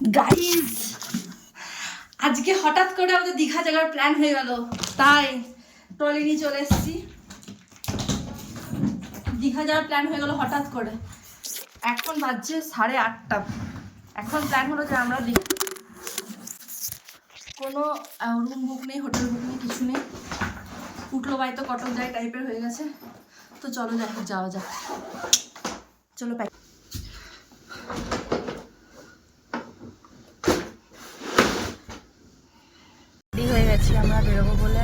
Guys, আজকে হঠাৎ করে আমাদের দীঘা যাওয়ার প্ল্যান হয়ে গেল, তাই ট্রলি নিয়ে চলে এসেছি। দীঘা যাওয়ার প্ল্যান হয়ে গেল হঠাৎ করে। এখন বাজছে 8:30। এখন প্ল্যান হলো যে আমরা কোনো রুম বুক নেই, হোটেল বুক নেই, কিছু নেই। উঠলো বাই তো কটক যায় টাইপের হয়ে গেছে। তো চলো যাওয়া যাক। চলো প্যাক। রেডি হয়ে গেছি আমরা বেরোবো বলে।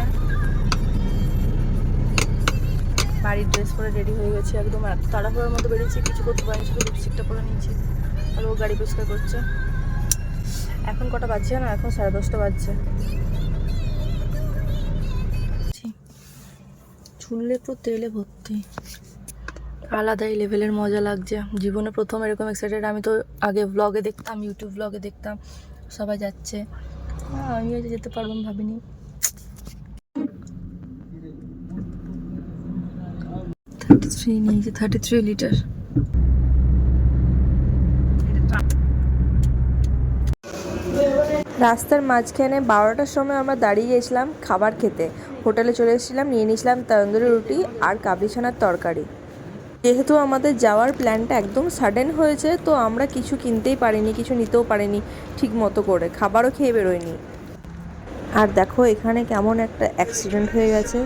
বাড়ির ড্রেস পরে রেডি হয়ে গেছি একদম। তাড়াহুড়োর মতো বেরিয়েছি, কিছু করতে পারিনি, শুধু লিপস্টিকটা পরে নিয়েছি। আর ও গাড়ি পরিষ্কার করছে। এখন কটা বাজছে না? এখন 10:30 বাজছে। চুলে তো তেলে ভর্তি, আলাদাই লেভেলের মজা লাগছে। জীবনে প্রথম এরকম এক্সাইটেড। আমি তো আগে ব্লগে দেখতাম, ইউটিউব ব্লগে দেখতাম সবাই যাচ্ছে, আমিও যেতে পারবো ভাবিনি। 33 নিয়েছি, 33 লিটার। রাস্তার মাঝখানে 12টার সময় আমরা দাঁড়িয়ে গেছিলাম খাবার খেতে। হোটেলে চলে এসেছিলাম, নিয়ে নিয়েছিলাম তন্দুরি রুটি আর কাবলি ছানার তরকারি। যেহেতু আমাদের যাওয়ার প্ল্যানটা একদম সাডেন হয়েছে, তো আমরা কিছু কিনতেই পারিনি, কিছু নিতেও পারিনি ঠিক মতো করে, খাবারও খেয়ে বেরোয়নি। আর দেখো এখানে কেমন একটা অ্যাক্সিডেন্ট হয়ে গেছে।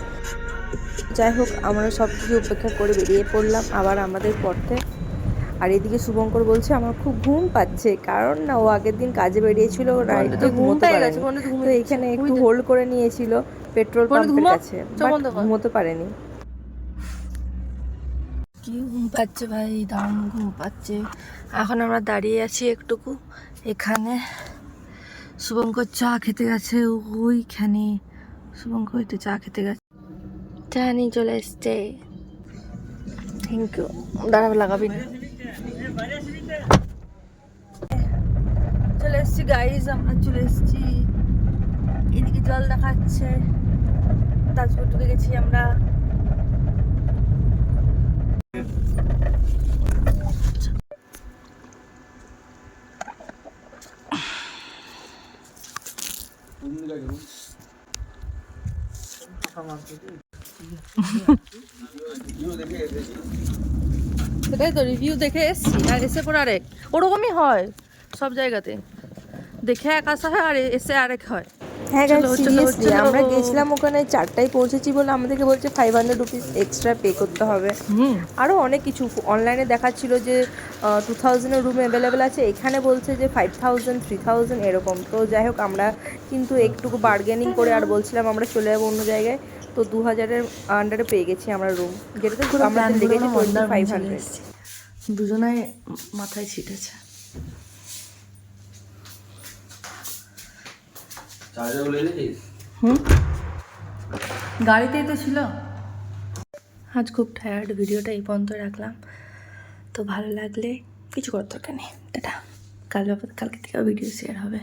যাই হোক, আমরা সব কিছু উপেক্ষা করে বেরিয়ে পড়লাম আবার আমাদের পথে। আর এদিকে শুভঙ্কর বলছে আমার খুব ঘুম পাচ্ছে, কারণ না ও আগের দিন কাজে বেরিয়েছিল, রাইতে ঘুমোতে পারেনি। তো এখানে একটু হোল্ড করে নিয়েছিল পেট্রোল পাম্পের কাছে, বাট ঘুমোতে পারেনি। কি ঘুম পাচ্ছে ভাই, দারুণ ঘুম পাচ্ছে। এখন আমরা দাঁড়িয়ে আছি একটুকু এখানে। শুভঙ্কর চা খেতে গেছে ওইখানে। শুভঙ্কর একটু চা খেতে গেছে, চা নিয়ে চলে এসছে। Thank you. দাঁড়াবে লাগাবি না। চলে এসছি গাইজ, আমরা চলে এসছি। এদিকে জল দেখাচ্ছে, তাজপুর ঢুকে গেছি আমরা। সেটাই তো, রিভিউ দেখে এসছি আর এসে পর আরেক। ওরকমই হয় সব জায়গাতে, দেখে এক আসা হয় আর এসে আরেক হয়। হ্যাঁ সিরিয়াসলি, আমরা গেছিলাম ওখানে 4টায় পৌঁছেছি বলে আমাদেরকে বলছে 500 রুপিস এক্সট্রা পে করতে হবে। আরও অনেক কিছু অনলাইনে দেখাচ্ছিল যে 2000 রুম অ্যাভেলেবেল আছে, এখানে বলছে যে 5000 3000 এরকম। তো যাই হোক, আমরা কিন্তু একটুকু বার্গেনিং করে আর বলছিলাম আমরা চলে যাবো অন্য জায়গায়। তো 2000-এর আন্ডারে পেয়ে গেছি আমরা রুম, যেটাতে আমাদের লেগেছে 2500। দুজনায় মাথায় ছিটেছে। গাড়িতেই তো ছিল। আজ খুব টায়ার্ড, ভিডিওটা এই পর্যন্ত রাখলাম। তো ভালো লাগলে কিছু করার দরকার নেই, টাটা। কালকে থেকে ভিডিও শেয়ার হবে।